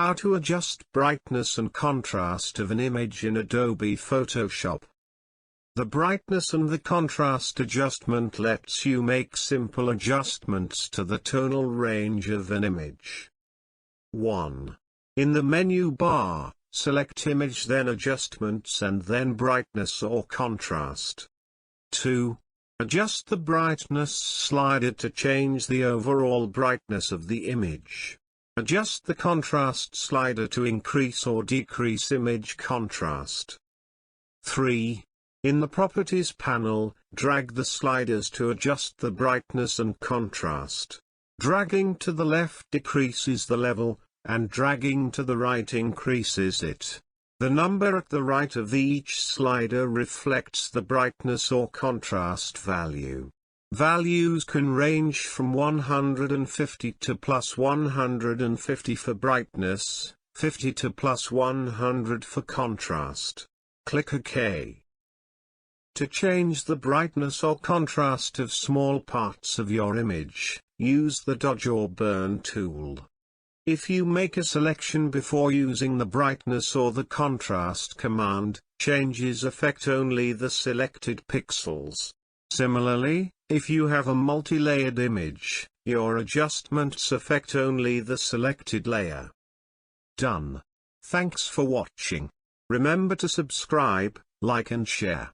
How to adjust brightness and contrast of an image in Adobe Photoshop. The brightness and the contrast adjustment lets you make simple adjustments to the tonal range of an image. 1. In the menu bar, select Image, then Adjustments, and then Brightness or Contrast. 2. Adjust the brightness slider to change the overall brightness of the image. Adjust the contrast slider to increase or decrease image contrast. 3. In the Properties panel, drag the sliders to adjust the brightness and contrast. Dragging to the left decreases the level, and dragging to the right increases it. The number at the right of each slider reflects the brightness or contrast value. Values can range from 150 to plus 150 for brightness, 50 to plus 100 for contrast. Click OK. To change the brightness or contrast of small parts of your image, use the Dodge or Burn tool. If you make a selection before using the brightness or the contrast command, changes affect only the selected pixels. Similarly, if you have a multi-layered image, your adjustments affect only the selected layer. Done. Thanks for watching. Remember to subscribe, like and share.